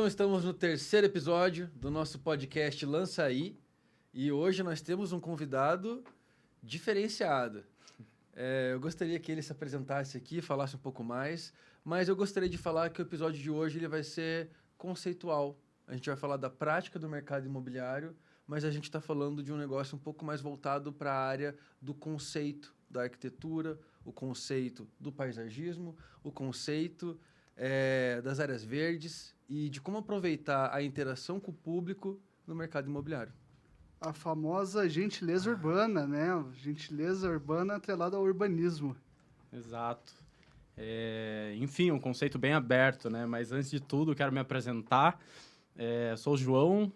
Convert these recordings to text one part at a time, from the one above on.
Então estamos no terceiro episódio do nosso podcast Lança Aí e hoje nós temos um convidado diferenciado. Eu gostaria que ele se apresentasse aqui, falasse um pouco mais, mas eu gostaria de falar que o episódio de hoje ele vai ser conceitual. A gente vai falar da prática do mercado imobiliário, mas a gente está falando de um negócio um pouco mais voltado para a área do conceito da arquitetura, o conceito do paisagismo, o conceito das áreas verdes e de como aproveitar a interação com o público no mercado imobiliário. A famosa gentileza urbana, né? Gentileza urbana atrelada ao urbanismo. Exato. Enfim, um conceito bem aberto, né? Mas antes de tudo, quero me apresentar. Sou o João,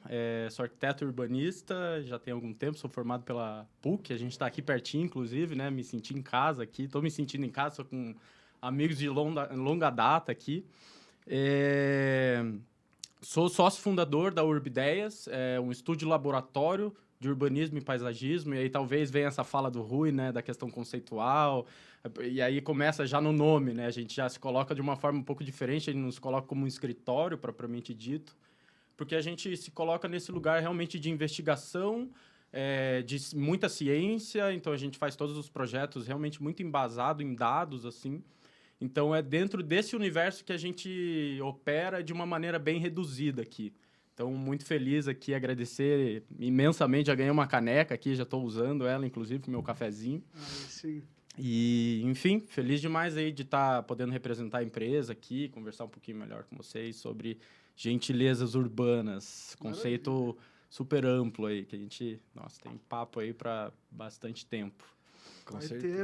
sou arquiteto urbanista, já tem algum tempo, sou formado pela PUC, a gente está aqui pertinho, inclusive, né? Me senti em casa aqui, estou me sentindo em casa, sou com amigos de longa data aqui. Sou sócio fundador da Urbideias, um estúdio laboratório de urbanismo e paisagismo, e aí talvez venha essa fala do Rui, né, da questão conceitual, e aí começa já no nome, né, a gente já se coloca de uma forma um pouco diferente, a gente não se coloca como um escritório, propriamente dito, porque a gente se coloca nesse lugar realmente de investigação, de muita ciência, então a gente faz todos os projetos realmente muito embasado em dados, assim. Então, é dentro desse universo que a gente opera de uma maneira bem reduzida aqui. Então, muito feliz aqui, agradecer imensamente. Já ganhei uma caneca aqui, já estou usando ela, inclusive, com o meu cafezinho. Sim. E, enfim, feliz demais aí de estar podendo representar a empresa aqui, conversar um pouquinho melhor com vocês sobre gentilezas urbanas. Conceito super amplo aí, que a gente, tem papo aí para bastante tempo.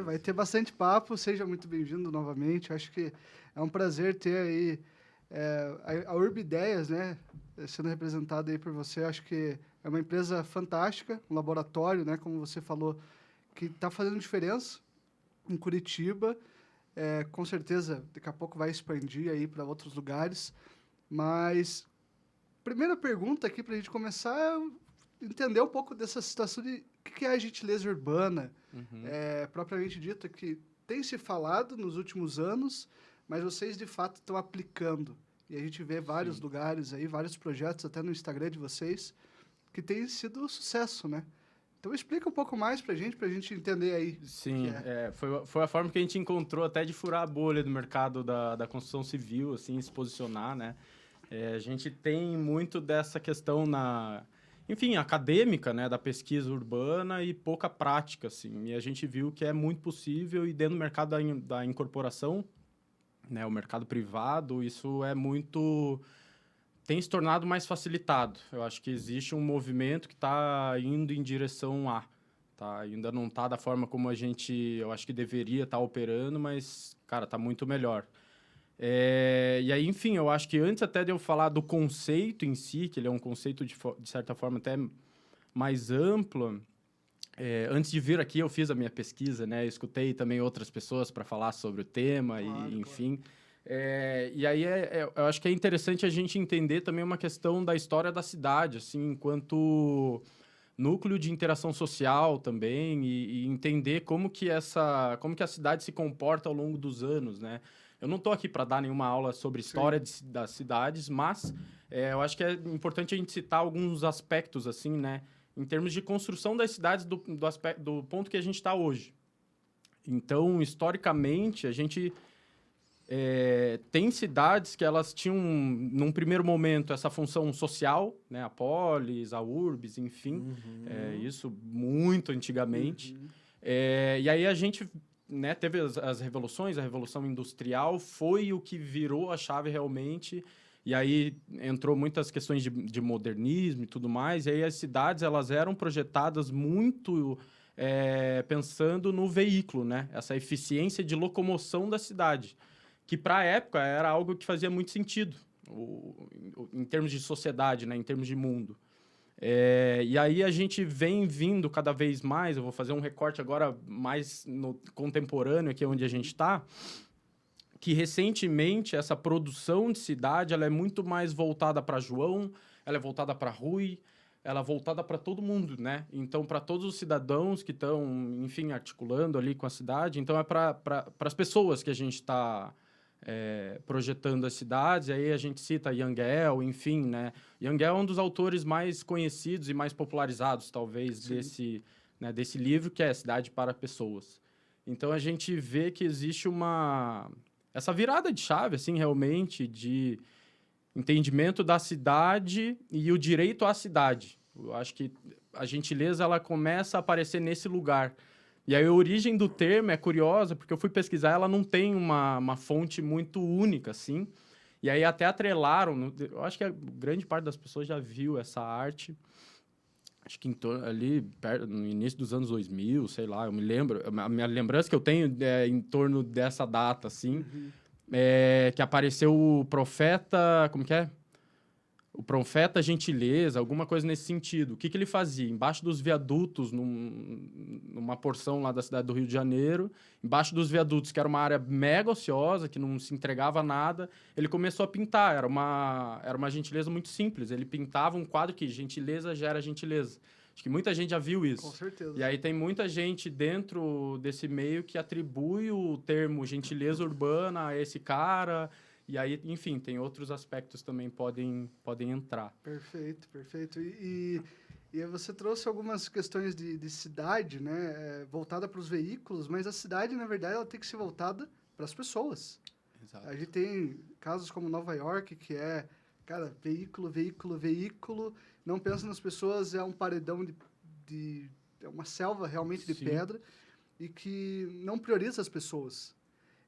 Vai ter bastante papo, seja muito bem-vindo novamente. Acho que é um prazer ter aí a Urbideias, né, sendo representada aí por você. Acho que é uma empresa fantástica, um laboratório, né, como você falou, que está fazendo diferença em Curitiba. Com certeza, daqui a pouco vai expandir aí para outros lugares. Mas, primeira pergunta aqui para a gente começar é entender um pouco dessa situação de o que é a gentileza urbana, propriamente dita, que tem se falado nos últimos anos, mas vocês, de fato, estão aplicando. E a gente vê vários lugares aí, vários projetos, até no Instagram de vocês, que tem sido sucesso, né? Então, explica um pouco mais para a gente entender aí. Sim, foi a forma que a gente encontrou até de furar a bolha do mercado da construção civil, assim, se posicionar, né? A gente tem muito dessa questão acadêmica, né, da pesquisa urbana e pouca prática, assim. E a gente viu que é muito possível e dentro do mercado da incorporação, né, o mercado privado, isso tem se tornado mais facilitado. Eu acho que existe um movimento que está indo em direção tá? Ainda não está da forma como eu acho que deveria estar operando, mas, cara, está muito melhor. E aí, enfim, eu acho que antes até de eu falar do conceito em si, que ele é um conceito de certa forma até mais amplo, antes de vir aqui eu fiz a minha pesquisa, né? Eu escutei também outras pessoas para falar sobre o tema, claro, enfim. E aí eu acho que é interessante a gente entender também uma questão da história da cidade, assim, enquanto núcleo de interação social também, e entender como que a cidade se comporta ao longo dos anos, né? Eu não estou aqui para dar nenhuma aula sobre história das cidades, mas eu acho que é importante a gente citar alguns aspectos, assim, né? Em termos de construção das cidades do ponto que a gente está hoje. Então, historicamente, a gente tem cidades que elas tinham, num primeiro momento, essa função social, né? A polis, a urbis, enfim. Isso muito antigamente. E aí a gente... né, teve as revoluções, a Revolução Industrial foi o que virou a chave realmente, e aí entrou muitas questões de modernismo e tudo mais, e aí as cidades elas eram projetadas muito pensando no veículo, né, essa eficiência de locomoção da cidade, que para a época era algo que fazia muito sentido, em termos de sociedade, né, em termos de mundo. E aí a gente vem vindo cada vez mais, eu vou fazer um recorte agora mais no contemporâneo, aqui onde a gente está, que recentemente essa produção de cidade ela é muito mais voltada para João, ela é voltada para Rui, ela é voltada para todo mundo, né? Então, para todos os cidadãos que estão, enfim, articulando ali com a cidade, então é para as pessoas que a gente está projetando as cidades. Aí a gente cita Yangel, enfim, né? Yangel é um dos autores mais conhecidos e mais popularizados, talvez, desse livro, que é Cidade para Pessoas. Então, a gente vê que existe essa virada de chave, assim, realmente, de entendimento da cidade e o direito à cidade. Eu acho que a gentileza ela começa a aparecer nesse lugar. E aí a origem do termo é curiosa, porque eu fui pesquisar, ela não tem uma fonte muito única, assim. E aí até atrelaram, eu acho que a grande parte das pessoas já viu essa arte, acho que ali no início dos anos 2000, sei lá, eu me lembro, a minha lembrança que eu tenho é em torno dessa data, assim, que apareceu o profeta, como que é? O profeta Gentileza, alguma coisa nesse sentido. O que ele fazia? Embaixo dos viadutos, numa porção lá da cidade do Rio de Janeiro, embaixo dos viadutos, que era uma área mega ociosa, que não se entregava nada, ele começou a pintar. Era uma gentileza muito simples. Ele pintava um quadro que gentileza gera gentileza. Acho que muita gente já viu isso. Com certeza. E aí tem muita gente dentro desse meio que atribui o termo gentileza urbana a esse cara. E aí, enfim, tem outros aspectos também podem entrar. Perfeito, perfeito. E você trouxe algumas questões de cidade, né, voltada para os veículos, mas a cidade, na verdade, ela tem que ser voltada para as pessoas. Exato. A gente tem casos como Nova York, que é, cara, veículo, veículo, veículo, não pensa nas pessoas, é um paredão é uma selva realmente de Sim. pedra, e que não prioriza as pessoas.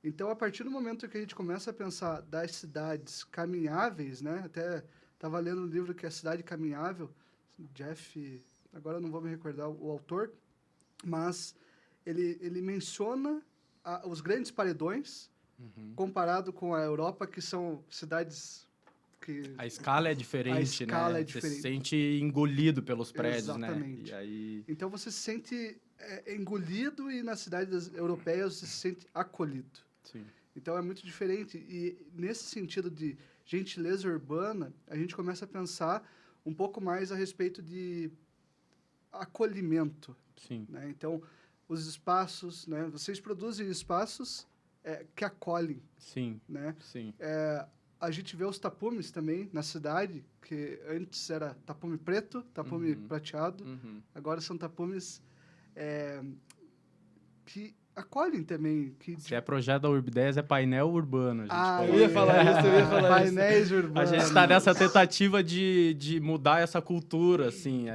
Então, a partir do momento que a gente começa a pensar das cidades caminháveis, né? Até estava lendo um livro que é Cidade Caminhável, Jeff, agora não vou me recordar o autor, mas ele menciona os grandes paredões, comparado com a Europa, que são cidades que... A escala é diferente, A escala né? é diferente. Você se sente engolido pelos prédios, Exatamente. né? E aí... Então, você se sente engolido e nas cidades europeias você se sente acolhido. Sim. Então, é muito diferente. E, nesse sentido de gentileza urbana, a gente começa a pensar um pouco mais a respeito de acolhimento. Sim. Né? Então, os espaços, né? Vocês produzem espaços que acolhem. Sim. Né? Sim. A gente vê os tapumes também na cidade, que antes era tapume preto, tapume prateado, agora são tapumes que acolhem também. Se é projeto da Urbideias, é painel urbano. Eu ia falar isso, Painéis urbanos. A gente está nessa tentativa de mudar essa cultura, assim,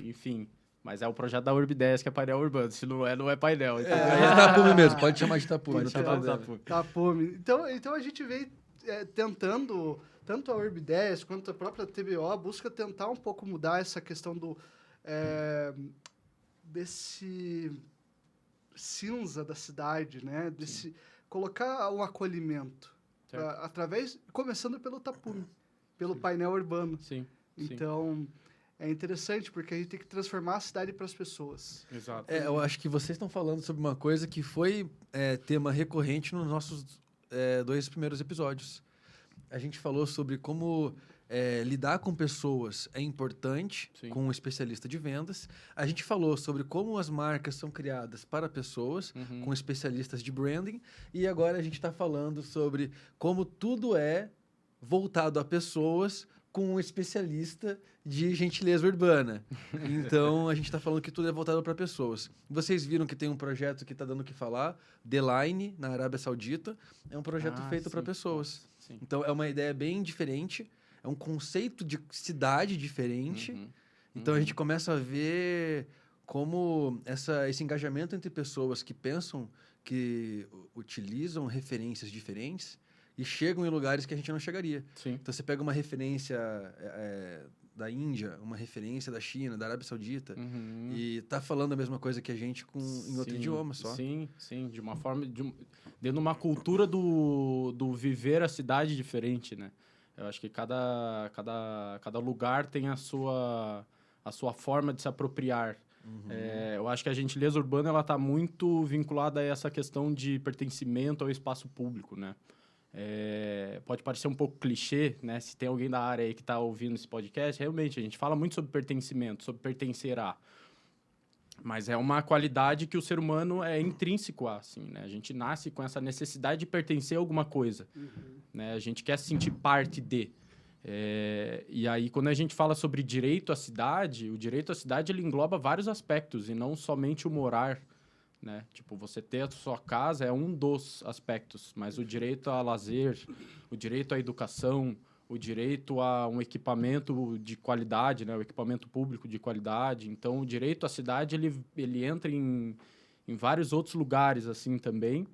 enfim. Mas é o projeto da Urbideias, que é painel urbano. Se não é painel. Aí é tapume mesmo, pode chamar de tapume. Pode não tem chamar de problema. tapume. Tapume. Então a gente vem tentando, tanto a Urbideias quanto a própria TBO, busca tentar um pouco mudar essa questão desse cinza da cidade, né? Colocar um acolhimento, começando pelo tapume, pelo painel urbano. Sim. Então, é interessante, porque a gente tem que transformar a cidade para as pessoas. Exato. Eu acho que vocês estão falando sobre uma coisa que foi tema recorrente nos nossos 2 primeiros episódios. A gente falou sobre como lidar com pessoas é importante, Sim. com um especialista de vendas. A gente falou sobre como as marcas são criadas para pessoas, com especialistas de branding. E agora a gente está falando sobre como tudo é voltado a pessoas com um especialista de gentileza urbana. Então, a gente está falando que tudo é voltado para pessoas. Vocês viram que tem um projeto que está dando o que falar, The Line, na Arábia Saudita. É um projeto feito para pessoas. Sim. Então, é uma ideia bem diferente, é um conceito de cidade diferente. Então, a gente começa a ver como esse engajamento entre pessoas que pensam, que utilizam referências diferentes e chegam em lugares que a gente não chegaria. Sim. Então, você pega uma referência da Índia, uma referência da China, da Arábia Saudita, e tá falando a mesma coisa que a gente em outro idioma só. Sim, de uma forma... dentro de uma cultura do viver a cidade diferente, né? Eu acho que cada lugar tem a sua forma de se apropriar. Eu acho que a gentileza urbana ela está muito vinculada a essa questão de pertencimento ao espaço público, né? Pode parecer um pouco clichê, né? Se tem alguém da área aí que está ouvindo esse podcast, realmente a gente fala muito sobre pertencimento, sobre pertencer a. Mas é uma qualidade que o ser humano é intrínseco a, assim, né? A gente nasce com essa necessidade de pertencer a alguma coisa, né? A gente quer se sentir parte de. E aí, quando a gente fala sobre direito à cidade, o direito à cidade ele engloba vários aspectos e não somente o morar, né? Tipo, você ter a sua casa é um dos aspectos, mas o direito a lazer, o direito à educação, o direito a um equipamento de qualidade, né? O equipamento público de qualidade. Então, o direito à cidade, ele entra em vários outros lugares, assim, também.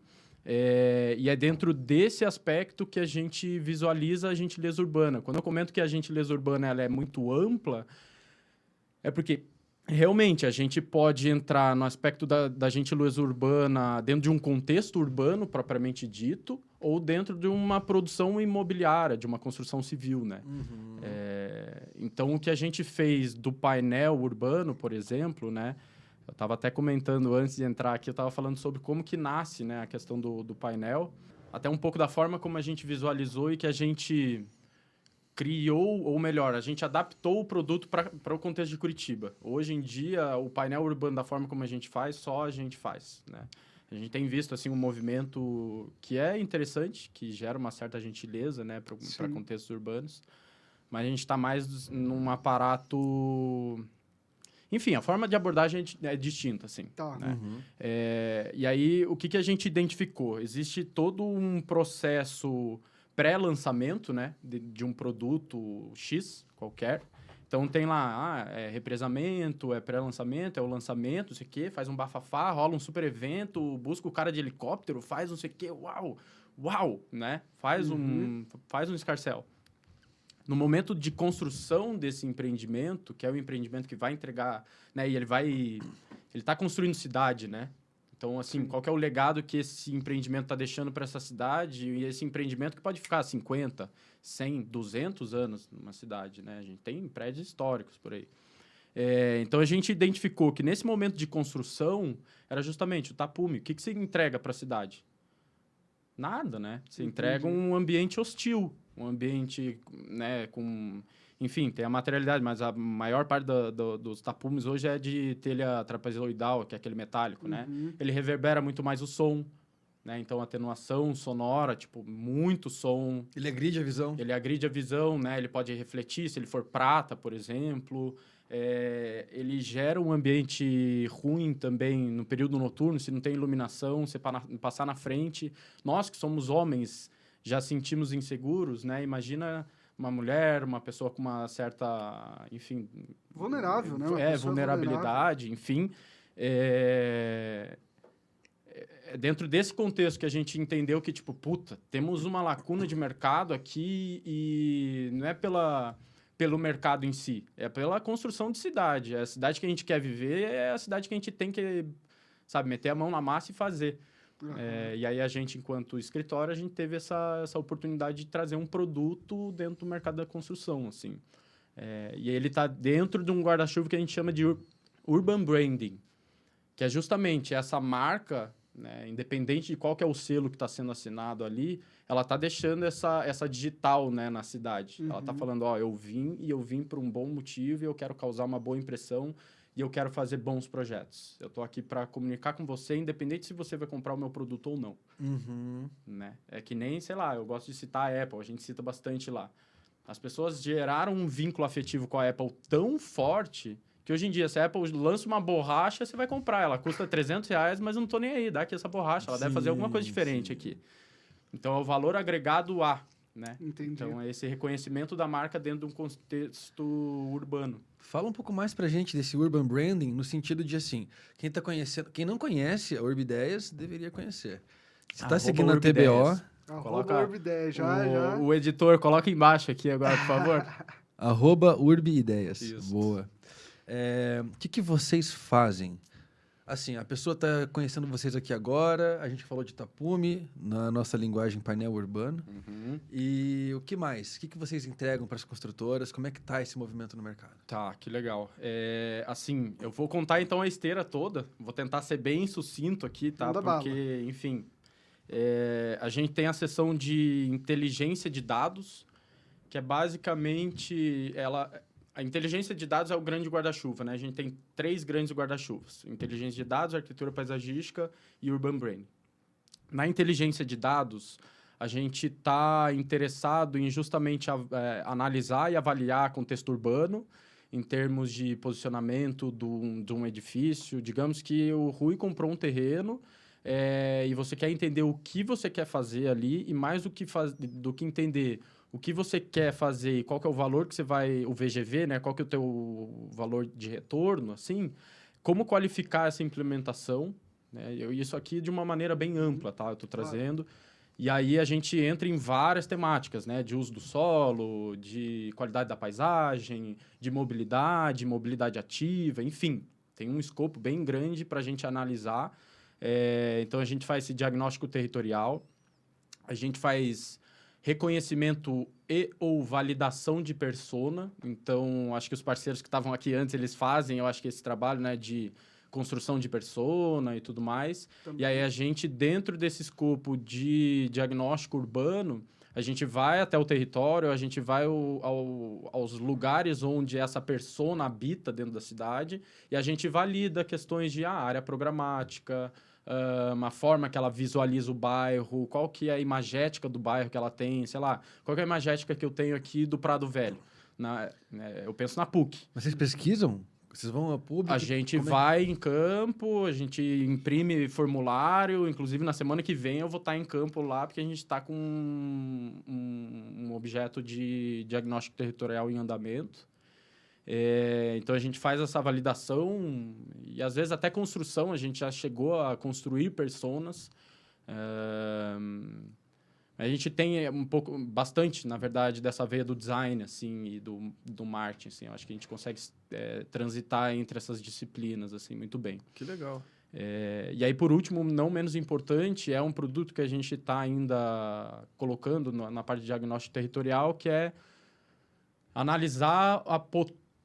E é dentro desse aspecto que a gente visualiza a gentileza urbana. Quando eu comento que a gentileza urbana ela é muito ampla, é porque realmente a gente pode entrar no aspecto da gentileza urbana dentro de um contexto urbano propriamente dito ou dentro de uma produção imobiliária, de uma construção civil, né? Então, o que a gente fez do painel urbano, por exemplo, né? Eu estava até comentando antes de entrar aqui, eu estava falando sobre como que nasce, né, a questão do painel, até um pouco da forma como a gente visualizou e que a gente criou, ou melhor, a gente adaptou o produto para o contexto de Curitiba. Hoje em dia, o painel urbano da forma como a gente faz, só a gente faz, né? A gente tem visto assim um movimento que é interessante, que gera uma certa gentileza, né, para contextos urbanos, mas a gente está mais num aparato... Enfim, a forma de abordagem é distinta, assim. Tá. Né? E aí, o que a gente identificou? Existe todo um processo pré-lançamento, né? De um produto X, qualquer. Então, tem lá, represamento, é pré-lançamento, é o lançamento, não sei o quê, faz um bafafá, rola um super evento, busca o cara de helicóptero, faz não sei o quê, uau, né? Faz um escarcéu. No momento de construção desse empreendimento, que é o empreendimento que vai entregar, né? E ele está construindo cidade, né? Então, assim, qual que é o legado que esse empreendimento está deixando para essa cidade? E esse empreendimento que pode ficar 50, 100, 200 anos numa cidade, né? A gente tem prédios históricos por aí. Então, a gente identificou que nesse momento de construção era justamente o tapume. O que você entrega para a cidade? Nada, né? Você entrega um ambiente hostil. Um ambiente, né, com... Enfim, tem a materialidade, mas a maior parte dos tapumes hoje é de telha trapezoidal, que é aquele metálico, né? Ele reverbera muito mais o som, né? Então, atenuação sonora, tipo, muito som. Ele agride a visão. Ele agride a visão, né? Ele pode refletir, se ele for prata, por exemplo. Ele gera um ambiente ruim também no período noturno, se não tem iluminação, você passar na frente. Nós que somos homens... já sentimos inseguros, né? Imagina uma mulher, uma pessoa com uma certa, enfim... Vulnerável, né? Vulnerabilidade, enfim. Dentro desse contexto que a gente entendeu que, tipo, temos uma lacuna de mercado aqui e não é pelo mercado em si, é pela construção de cidade. A cidade que a gente quer viver é a cidade que a gente tem que, sabe, meter a mão na massa e fazer. E aí a gente, enquanto escritório, a gente teve essa oportunidade de trazer um produto dentro do mercado da construção, assim. E ele está dentro de um guarda-chuva que a gente chama de Urban Branding, que é justamente essa marca, né, independente de qual que é o selo que está sendo assinado ali, ela está deixando essa digital, né, na cidade. Ela está falando, eu vim por um bom motivo e eu quero causar uma boa impressão e eu quero fazer bons projetos. Eu estou aqui para comunicar com você, independente se você vai comprar o meu produto ou não. Né? É que nem, sei lá, eu gosto de citar a Apple, a gente cita bastante lá. As pessoas geraram um vínculo afetivo com a Apple tão forte que hoje em dia, se a Apple lança uma borracha, você vai comprar. Ela custa R$300, mas eu não estou nem aí, dá aqui essa borracha. Ela deve fazer alguma coisa diferente aqui. Então, é o valor agregado a, né? Entendi. Então, é esse reconhecimento da marca dentro de um contexto urbano. Fala um pouco mais pra gente desse urban branding, no sentido de, assim, quem não conhece a Urbideias, deveria conhecer. Você está seguindo a TBO... Coloca Urbideias, já. O editor, coloca embaixo aqui agora, por favor. @Urbideias. Isso. Boa. O que vocês fazem? Assim, a pessoa está conhecendo vocês aqui agora, a gente falou de tapume, na nossa linguagem painel urbano. E o que mais? O que vocês entregam para as construtoras? Como é que está esse movimento no mercado? Tá, que legal. Assim, eu vou contar então a esteira toda, vou tentar ser bem sucinto aqui, tá? Porque, enfim, a gente tem a seção de inteligência de dados, que é basicamente A inteligência de dados é o grande guarda-chuva, né? A gente tem 3 grandes guarda-chuvas. Inteligência de dados, arquitetura paisagística e Urban Brain. Na inteligência de dados, a gente está interessado em justamente analisar e avaliar contexto urbano, em termos de posicionamento de um edifício. Digamos que o Rui comprou um terreno e você quer entender o que você quer fazer ali e mais do que entender o que você quer fazer e qual que é o valor que você vai... O VGV, né? Qual que é o teu valor de retorno, assim. Como qualificar essa implementação, né? Isso aqui de uma maneira bem ampla, tá? Eu estou trazendo... E aí a gente entra em várias temáticas, né? De uso do solo, de qualidade da paisagem, de mobilidade ativa, enfim. Tem um escopo bem grande para a gente analisar. Então, a gente faz esse diagnóstico territorial, a gente faz reconhecimento e ou validação de persona. Então, acho que os parceiros que estavam aqui antes, eles fazem, eu acho que esse trabalho, né, de construção de persona e tudo mais. Também. E aí a gente, dentro desse escopo de diagnóstico urbano, a gente vai até o território, a gente vai aos lugares onde essa persona habita dentro da cidade e a gente valida questões de área programática, uma forma que ela visualiza o bairro, qual que é a imagética do bairro que ela tem, sei lá, qual que é a imagética que eu tenho aqui do Prado Velho. Eu penso na PUC. Mas vocês pesquisam? Vocês vão a público? A gente vai em campo, a gente imprime formulário, inclusive na semana que vem eu vou estar em campo lá, porque a gente está com um objeto de diagnóstico territorial em andamento. Então, a gente faz essa validação e, às vezes, até construção. A gente já chegou a construir personas. A gente tem bastante, na verdade, dessa veia do design, assim, e do marketing, assim. Eu acho que a gente consegue transitar entre essas disciplinas, assim, muito bem. Que legal. E aí, por último, não menos importante, é um produto que a gente está ainda colocando na parte de diagnóstico territorial, que é analisar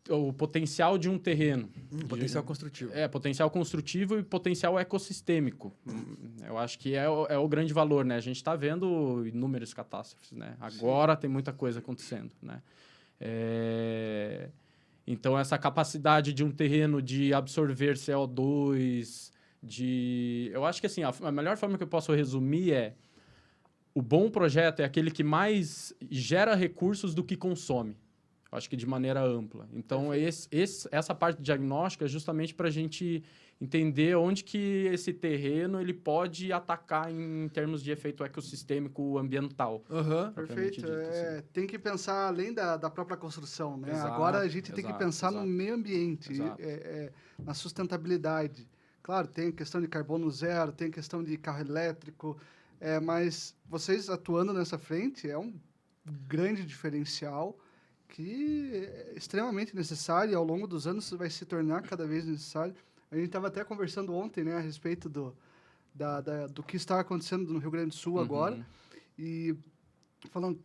o potencial de um terreno. Potencial construtivo. Potencial construtivo e potencial ecossistêmico. Eu acho que é o grande valor, né? A gente está vendo inúmeras catástrofes, né? Agora tem muita coisa acontecendo, né? Então, essa capacidade de um terreno de absorver CO2, eu acho que, assim, a melhor forma que eu posso resumir é o bom projeto é aquele que mais gera recursos do que consome. Acho que de maneira ampla. Então, essa parte de diagnóstico é justamente para a gente entender onde que esse terreno ele pode atacar em termos de efeito ecossistêmico ambiental. Perfeito. Dito, assim. Tem que pensar além da própria construção, né? Exato, agora a gente tem que pensar no meio ambiente, na sustentabilidade. Claro, tem a questão de carbono zero, tem a questão de carro elétrico, mas vocês atuando nessa frente é um grande diferencial que é extremamente necessário e ao longo dos anos vai se tornar cada vez necessário. A gente estava até conversando ontem, né, a respeito do que está acontecendo no Rio Grande do Sul agora e falando,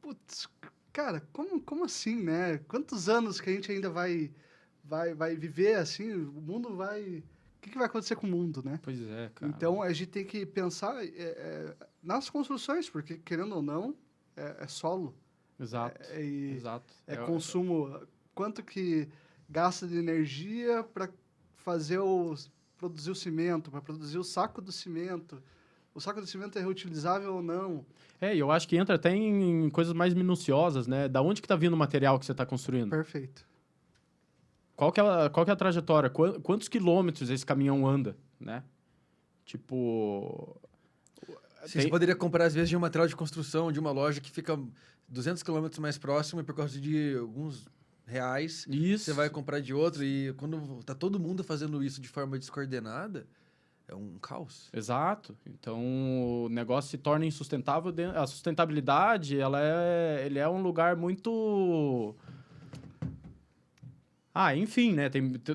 putz, cara, como assim, né? Quantos anos que a gente ainda vai viver assim? O mundo vai... O que vai acontecer com o mundo, né? Pois é, cara. Então, a gente tem que pensar nas construções, porque, querendo ou não, é solo. Exato. Exato. Consumo. Quanto que gasta de energia para produzir o cimento, para produzir o saco do cimento? O saco do cimento é reutilizável ou não? E eu acho que entra até em coisas mais minuciosas, né? Da onde que está vindo o material que você está construindo? Perfeito. Qual que é a trajetória? Quantos quilômetros esse caminhão anda, né? Tipo... Você poderia comprar, às vezes, de um material de construção de uma loja que fica 200 quilômetros mais próximo e por causa de alguns reais, você vai comprar de outro. E quando está todo mundo fazendo isso de forma descoordenada, é um caos. Exato. Então, o negócio se torna insustentável. A sustentabilidade, ele é um lugar muito... enfim, né?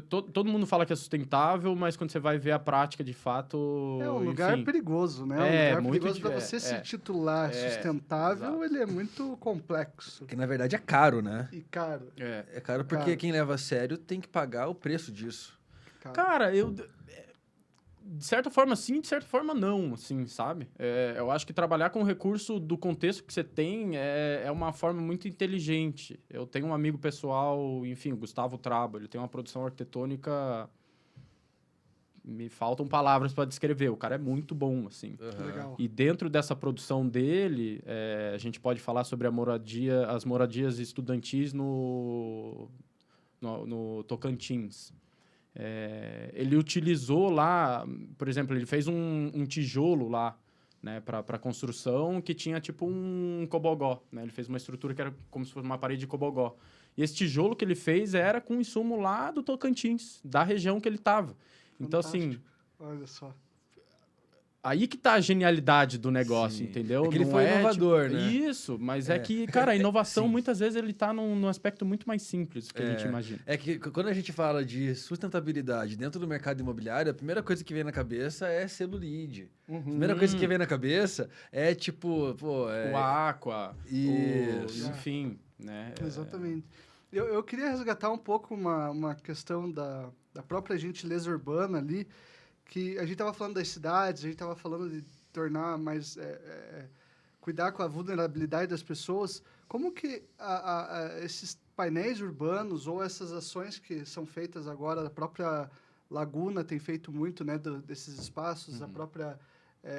Todo mundo fala que é sustentável, mas quando você vai ver a prática de fato... É um lugar perigoso, né? Um lugar perigoso para você se titular sustentável, exato. Ele é muito complexo. Que na verdade é caro, né? E caro. É caro porque quem leva a sério tem que pagar o preço disso. Cara, De certa forma, sim, de certa forma, não, assim, sabe? Eu acho que trabalhar com o recurso do contexto que você tem é uma forma muito inteligente. Eu tenho um amigo pessoal, enfim, o Gustavo Trabo, ele tem uma produção arquitetônica... Me faltam palavras para descrever. O cara é muito bom, assim. Legal. E dentro dessa produção dele, a gente pode falar sobre as moradias estudantis no Tocantins. Ele utilizou lá, por exemplo, ele fez um tijolo lá, né, para construção que tinha tipo um cobogó, né? Ele fez uma estrutura que era como se fosse uma parede de cobogó. E esse tijolo que ele fez era com insumo lá do Tocantins, da região que ele estava. Então, assim, olha só. aí que tá a genialidade do negócio, Sim. entendeu? É que ele Não foi inovador, tipo, né? Isso, mas é que, cara, a inovação Sim. muitas vezes ele tá num aspecto muito mais simples do que a gente imagina. É que quando a gente fala de sustentabilidade dentro do mercado imobiliário, a primeira coisa que vem na cabeça é selo LEED. A primeira coisa que vem na cabeça é tipo, pô... O Aqua, Isso. enfim, né? Exatamente. Eu queria resgatar um pouco uma questão da própria gentileza urbana ali, que a gente estava falando das cidades, a gente estava falando de tornar mais... cuidar com a vulnerabilidade das pessoas. Como que esses painéis urbanos ou essas ações que são feitas agora, a própria Laguna tem feito muito, né, desses espaços, a própria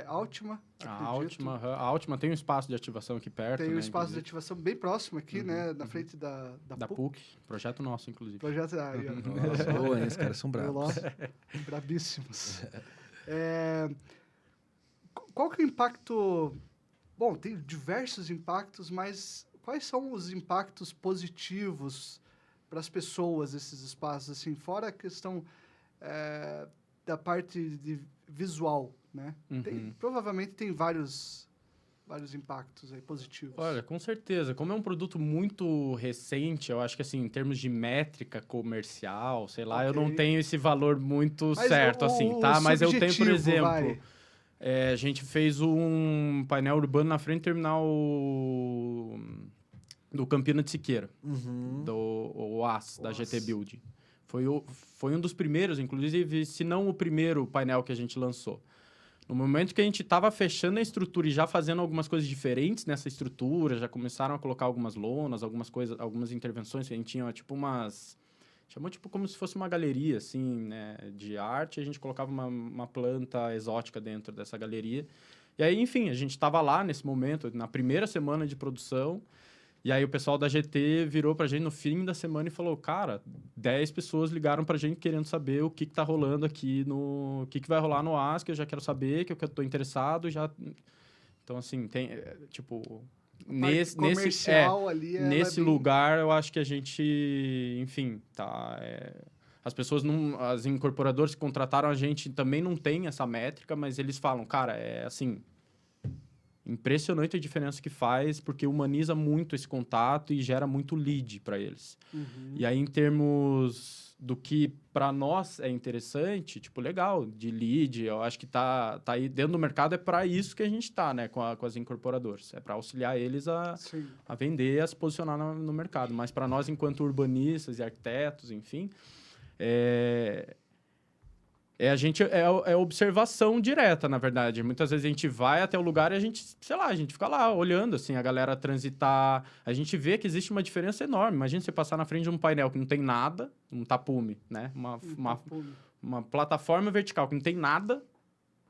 Altima, acredito. A Altima tem um espaço de ativação aqui perto, Tem um né, espaço de inclusive. ativação bem próximo aqui, né, na frente da Da PUC. PUC, projeto nosso, inclusive. Projeto, Nossa, boa, hein? Os caras são bravos. Brabíssimos. Qual que é o impacto... Bom, tem diversos impactos, mas quais são os impactos positivos para as pessoas, esses espaços, assim, fora a questão da parte de visual, né? Provavelmente tem vários impactos aí positivos. Olha, com certeza. Como é um produto muito recente, eu acho que, assim, em termos de métrica comercial, sei lá, eu não tenho esse valor muito certo, assim, tá? Mas eu tenho, por exemplo... a gente fez um painel urbano na frente do terminal do Campina de Siqueira, do OAS, da GT Building. Foi um dos primeiros, inclusive, se não o primeiro painel que a gente lançou. No momento que a gente estava fechando a estrutura e já fazendo algumas coisas diferentes nessa estrutura, já começaram a colocar algumas lonas, algumas intervenções que a gente tinha, tipo umas... Chamou tipo como se fosse uma galeria, assim, né, de arte. A gente colocava uma planta exótica dentro dessa galeria. E aí, enfim, a gente estava lá nesse momento, na primeira semana de produção. E aí o pessoal da GT virou pra gente no fim da semana e falou, cara, 10 pessoas ligaram pra gente querendo saber o que tá rolando aqui o que vai rolar no AS, que eu já quero saber, que eu tô interessado, já... Então, assim, tem, tipo... Nesse lugar, eu acho que a gente, enfim, tá... as pessoas as incorporadoras que contrataram a gente também não tem essa métrica, mas eles falam, cara, assim... Impressionante a diferença que faz, porque humaniza muito esse contato e gera muito lead para eles. E aí, em termos do que para nós é interessante, tipo, legal, de lead, eu acho que tá aí dentro do mercado, é para isso que a gente tá, né, com as incorporadoras. É para auxiliar eles a vender, a se posicionar no mercado. Mas para nós, enquanto urbanistas e arquitetos, enfim, é observação direta, na verdade. Muitas vezes a gente vai até o lugar e a gente, sei lá, a gente fica lá olhando, assim, a galera transitar. A gente vê que existe uma diferença enorme. Imagina você passar na frente de um painel que não tem nada, um tapume, né? Uma plataforma vertical que não tem nada,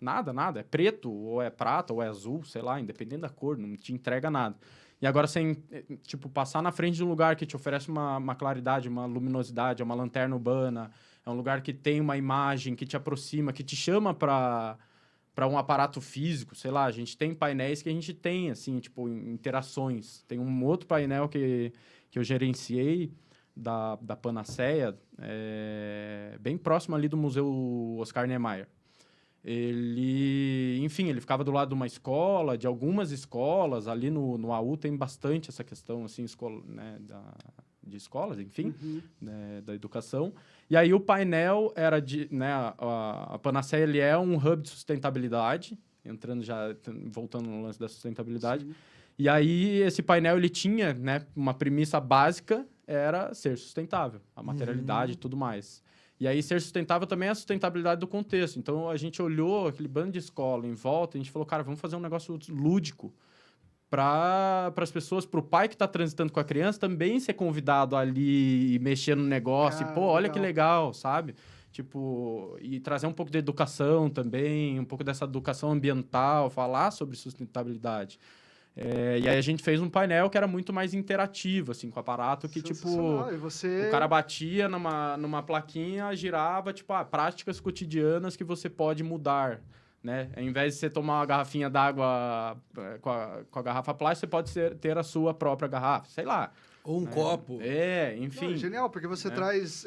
nada. É preto, ou é prata, ou é azul, sei lá, independente da cor, não te entrega nada. E agora, sem, tipo, passar na frente de um lugar que te oferece uma claridade, uma luminosidade, uma lanterna urbana... É um lugar que tem uma imagem, que te aproxima, que te chama para um aparato físico, sei lá. A gente tem painéis que a gente tem, assim, tipo, interações. Tem um outro painel que eu gerenciei, da Panaceia, bem próximo ali do Museu Oscar Niemeyer. Ele ficava do lado de uma escola, de algumas escolas. Ali no AU tem bastante essa questão, assim, né, de escolas, enfim, né, da educação. E aí o painel era né, a Panaceia, ele é um hub de sustentabilidade, voltando no lance da sustentabilidade. Sim. E aí esse painel, ele tinha, né, uma premissa básica, era ser sustentável, a materialidade e tudo mais. E aí, ser sustentável também é a sustentabilidade do contexto. Então, a gente olhou aquele bando de escola em volta e a gente falou, cara, vamos fazer um negócio lúdico para as pessoas, para o pai que está transitando com a criança também ser convidado ali e mexer no negócio. E, pô, olha que legal, sabe? Tipo, e trazer um pouco de educação também, um pouco dessa educação ambiental, falar sobre sustentabilidade. E aí a gente fez um painel que era muito mais interativo, assim, com o aparato que, tipo, o cara batia numa plaquinha, girava, tipo, práticas cotidianas que você pode mudar, né? Ao invés de você tomar uma garrafinha d'água com a garrafa plástica, você pode ter a sua própria garrafa, sei lá. Ou um copo. Enfim. Não, genial, porque você traz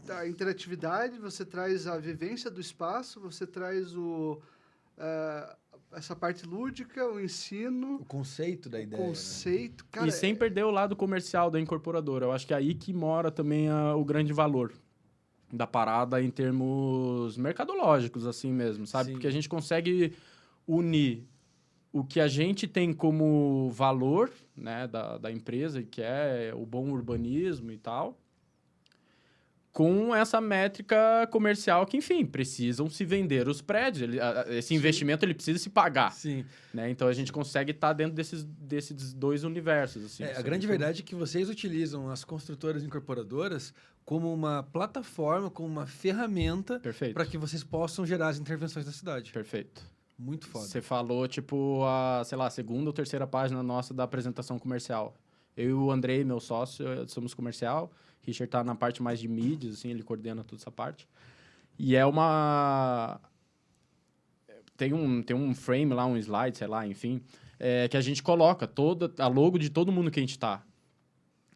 a interatividade, você traz a vivência do espaço, você traz essa parte lúdica, o ensino... O conceito da ideia. O conceito, né? Cara... E sem perder o lado comercial da incorporadora. Eu acho que é aí que mora também o grande valor da parada em termos mercadológicos, assim mesmo, sabe? Sim. Porque a gente consegue unir o que a gente tem como valor, né, da empresa, que é o bom urbanismo e tal, com essa métrica comercial que, enfim, precisam se vender os prédios. Esse investimento ele precisa se pagar. Sim. Né? Então, a gente consegue estar dentro desses dois universos. Assim, a grande verdade é que vocês utilizam as construtoras incorporadoras como uma plataforma, como uma ferramenta para que vocês possam gerar as intervenções da cidade. Perfeito. Muito foda. Você falou, tipo, a segunda ou terceira página nossa da apresentação comercial. Eu e o Andrei, meu sócio, somos comercial. Richard tá na parte mais de mídias, assim, ele coordena toda essa parte. E é uma... Tem um frame lá, um slide, sei lá, enfim, que a gente coloca toda a logo de todo mundo que a gente tá.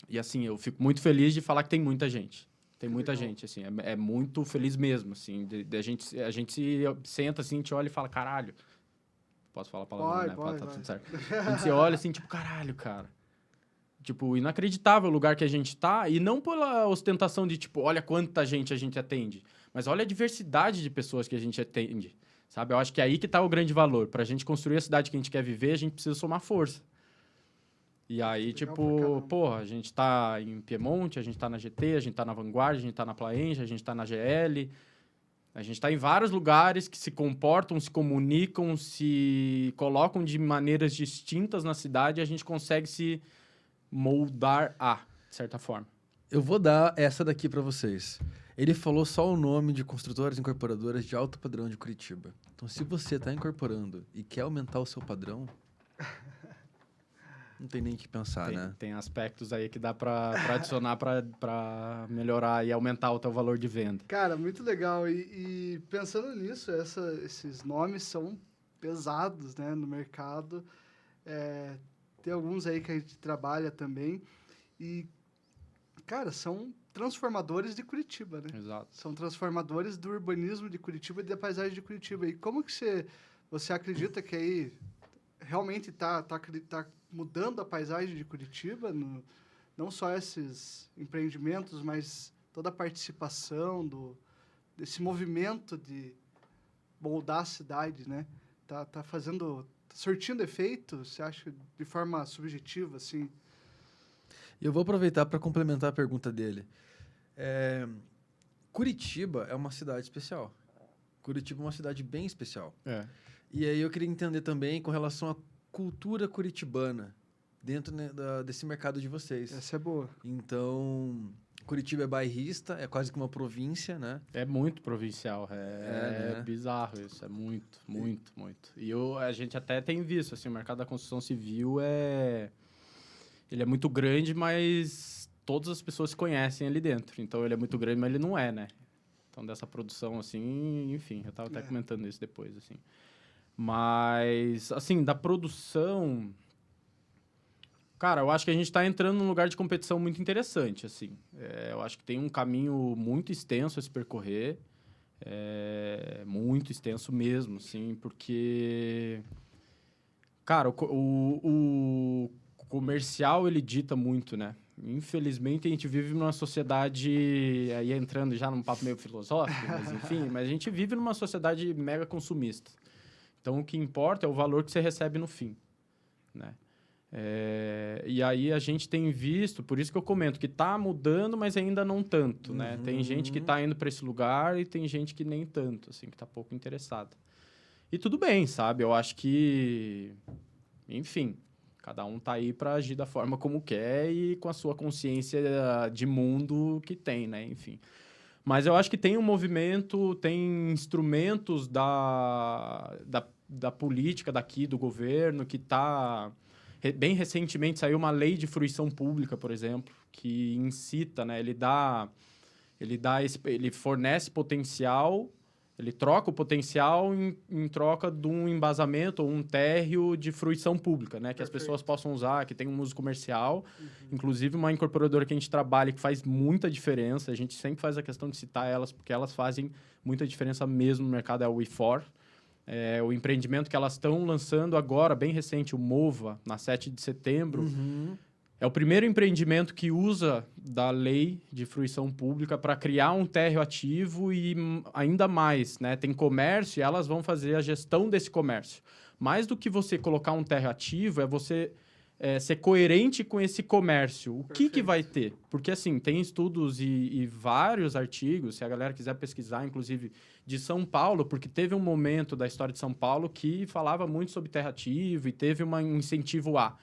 E, assim, eu fico muito feliz de falar que tem muita gente. Tem muita gente, assim, é muito feliz mesmo, assim, a gente se senta, assim, a gente olha e fala, caralho. Posso falar a palavra, né? Tá tudo certo. A gente se olha, assim, tipo, caralho, cara. Tipo, inacreditável o lugar que a gente tá, e não pela ostentação de, tipo, olha quanta gente a gente atende, mas olha a diversidade de pessoas que a gente atende, sabe? Eu acho que é aí que tá o grande valor. Pra gente construir a cidade que a gente quer viver, a gente precisa somar força. E aí, legal, tipo, porra, a gente tá em Piemonte, a gente tá na GT, a gente tá na Vanguard, a gente tá na Plaenge, a gente tá na GL, a gente tá em vários lugares que se comportam, se comunicam, se colocam de maneiras distintas na cidade e a gente consegue se moldar de certa forma. Eu vou dar essa daqui para vocês. Ele falou só o nome de construtoras incorporadoras de alto padrão de Curitiba. Então, se você está incorporando e quer aumentar o seu padrão, não tem nem o que pensar, né? Tem aspectos aí que dá para adicionar para melhorar e aumentar o teu valor de venda. Cara, muito legal. E pensando nisso, esses nomes são pesados, né, no mercado. Tem alguns aí que a gente trabalha também. E, cara, são transformadores de Curitiba, né? Exato. São transformadores do urbanismo de Curitiba e da paisagem de Curitiba. E como que você acredita que aí realmente tá mudando a paisagem de Curitiba? Não só esses empreendimentos, mas toda a participação desse movimento de moldar a cidade, né? Tá surtindo efeito, você acha, de forma subjetiva, assim? Eu vou aproveitar para complementar a pergunta dele. Curitiba é uma cidade especial. Curitiba é uma cidade bem especial. E aí eu queria entender também com relação à cultura curitibana dentro, né, desse mercado de vocês. Essa é boa. Então, Curitiba é bairrista, é quase que uma província, né? É muito provincial, né? Bizarro isso, é muito. E a gente até tem visto, assim, o mercado da construção civil ele é muito grande, mas todas as pessoas se conhecem ali dentro. Então, ele é muito grande, mas ele não é, né? Então, dessa produção, assim, enfim, eu tava até comentando isso depois, assim. Mas, assim, da produção... Cara, eu acho que a gente está entrando num lugar de competição muito interessante, assim. Eu acho que tem um caminho muito extenso a se percorrer. Muito extenso mesmo, assim, porque... Cara, o comercial, ele dita muito, né? Infelizmente, a gente vive numa sociedade... Aí entrando já num papo meio filosófico, mas enfim... Mas a gente vive numa sociedade mega consumista. Então, o que importa é o valor que você recebe no fim, né? E aí a gente tem visto, por isso que eu comento, que está mudando, mas ainda não tanto, né? Tem gente que está indo para esse lugar e tem gente que nem tanto, assim, que está pouco interessada. E tudo bem, sabe? Eu acho que, enfim, cada um tá aí para agir da forma como quer e com a sua consciência de mundo que tem, né? Enfim. Mas eu acho que tem um movimento, tem instrumentos da política daqui, do governo, que está... Bem recentemente saiu uma lei de fruição pública, por exemplo, que incita, né? Ele fornece potencial, ele troca o potencial em troca de um embasamento ou um térreo de fruição pública, né? Que as pessoas possam usar, que tem um uso comercial. Inclusive, uma incorporadora que a gente trabalha que faz muita diferença. A gente sempre faz a questão de citar elas, porque elas fazem muita diferença mesmo no mercado, é o WeFor. O empreendimento que elas estão lançando agora, bem recente, o Mova, na 7 de setembro. É o primeiro empreendimento que usa da lei de fruição pública para criar um térreo ativo e ainda mais, né? Tem comércio e elas vão fazer a gestão desse comércio. Mais do que você colocar um térreo ativo, é você ser coerente com esse comércio. O que vai ter? Porque, assim, tem estudos e vários artigos, se a galera quiser pesquisar, inclusive, de São Paulo, porque teve um momento da história de São Paulo que falava muito sobre terra ativa e teve um incentivo A.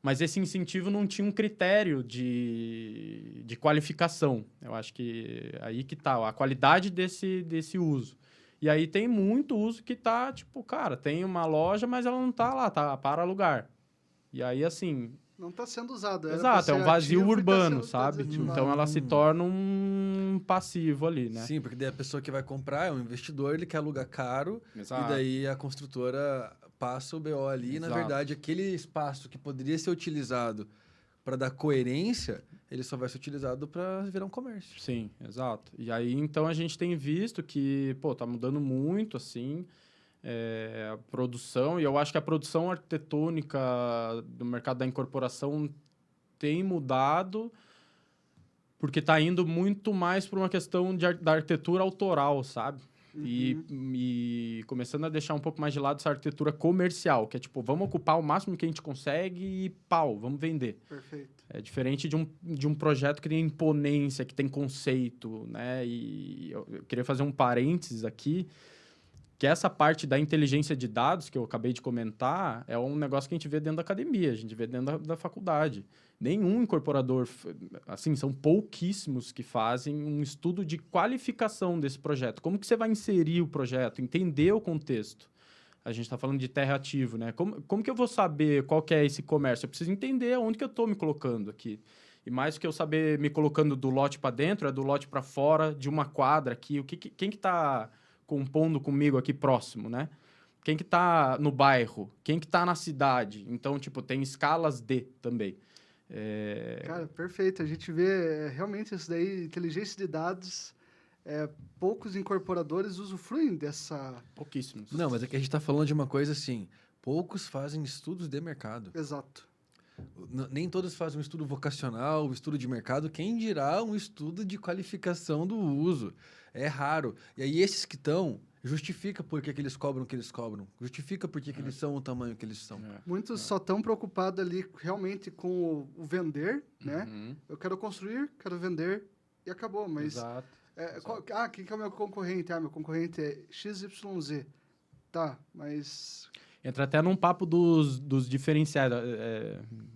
Mas esse incentivo não tinha um critério de qualificação. Eu acho que aí que tá, a qualidade desse uso. E aí tem muito uso que tá, tipo, cara, tem uma loja, mas ela não tá lá, tá para alugar. E aí, assim... Não está sendo usado. Exato, é um vazio urbano, sabe? Então, ela se torna um passivo ali, né? Sim, porque daí a pessoa que vai comprar é um investidor, ele quer alugar caro, Exato. E daí a construtora passa o BO ali. E, na verdade, aquele espaço que poderia ser utilizado para dar coerência, ele só vai ser utilizado para virar um comércio. Sim, exato. E aí, então, a gente tem visto que, pô, tá mudando muito, assim... a produção, e eu acho que a produção arquitetônica do mercado da incorporação tem mudado porque está indo muito mais para uma questão da arquitetura autoral, sabe? E começando a deixar um pouco mais de lado essa arquitetura comercial, que é tipo, vamos ocupar o máximo que a gente consegue e pau, vamos vender. Perfeito. É diferente de um projeto que tem imponência, que tem conceito, né? E eu queria fazer um parênteses aqui, que essa parte da inteligência de dados que eu acabei de comentar é um negócio que a gente vê dentro da academia, a gente vê dentro da faculdade. Nenhum incorporador, assim, são pouquíssimos que fazem um estudo de qualificação desse projeto. Como que você vai inserir o projeto, entender o contexto? A gente está falando de terra ativo, né? Como que eu vou saber qual que é esse comércio? Eu preciso entender onde que eu estou me colocando aqui. E mais do que eu saber me colocando do lote para dentro, é do lote para fora, de uma quadra aqui. Quem que está compondo comigo aqui próximo, né? Quem que tá no bairro? Quem que tá na cidade? Então, tipo, tem escalas de também. Cara, perfeito. A gente vê realmente isso daí, inteligência de dados, poucos incorporadores usufruem dessa... Pouquíssimos. Não, mas é que a gente está falando de uma coisa assim, poucos fazem estudos de mercado. Exato. Nem todos fazem um estudo vocacional, um estudo de mercado, quem dirá um estudo de qualificação do uso. É raro. E aí esses que estão, justifica por que eles cobram o que eles cobram. Justifica por que eles são o tamanho que eles são. Muitos só estão preocupados ali realmente com o vender, né? Eu quero construir, quero vender e acabou. Mas Exato. Quem que é o meu concorrente? Meu concorrente é XYZ. Tá, mas... Entra até num papo dos diferenciais,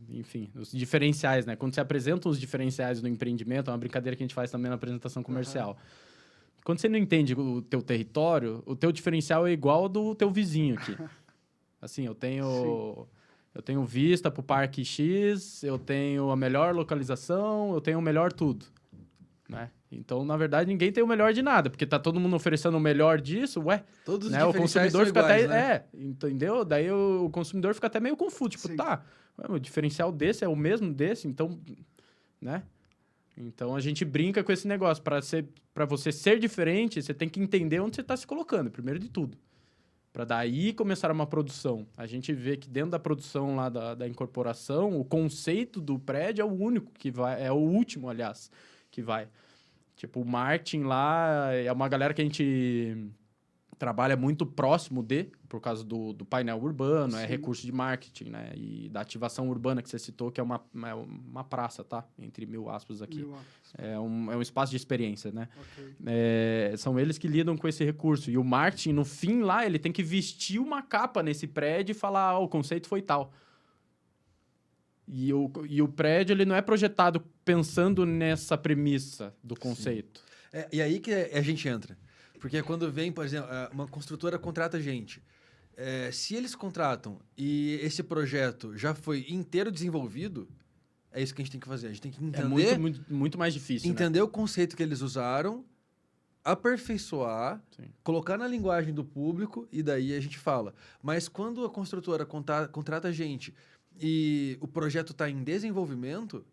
enfim, os diferenciais, né? Quando você apresenta os diferenciais do empreendimento, é uma brincadeira que a gente faz também na apresentação comercial. Quando você não entende o teu território, o teu diferencial é igual ao do teu vizinho aqui. Assim, eu tenho vista para o Parque X, eu tenho a melhor localização, eu tenho o melhor tudo, né? Então, na verdade, ninguém tem o melhor de nada, porque tá todo mundo oferecendo o melhor disso, todos os né? diferenciais são iguais, né? Entendeu? Daí o consumidor fica até meio confuso, tipo, o diferencial desse é o mesmo desse, então, né? Então, a gente brinca com esse negócio. Para você ser diferente, você tem que entender onde você está se colocando, primeiro de tudo. Para daí começar uma produção. A gente vê que dentro da produção lá da incorporação, o conceito do prédio é o único que vai, é o último, aliás, que vai. Tipo, o marketing lá é uma galera que a gente trabalha muito próximo por causa do painel urbano, é Sim. recurso de marketing, né? E da ativação urbana que você citou, que é uma praça, tá? Entre 1000 aspas aqui. É um espaço de experiência, né? Ok. São eles que lidam com esse recurso. E o marketing, no fim lá, ele tem que vestir uma capa nesse prédio e falar, o conceito foi tal. E o prédio, ele não é projetado pensando nessa premissa do conceito. E aí que a gente entra. Porque quando vem, por exemplo, uma construtora contrata a gente. Se eles contratam e esse projeto já foi inteiro desenvolvido, é isso que a gente tem que fazer. A gente tem que entender... É muito mais difícil, entender o conceito que eles usaram, aperfeiçoar, Sim. colocar na linguagem do público e daí a gente fala. Mas quando a construtora contrata a gente e o projeto está em desenvolvimento,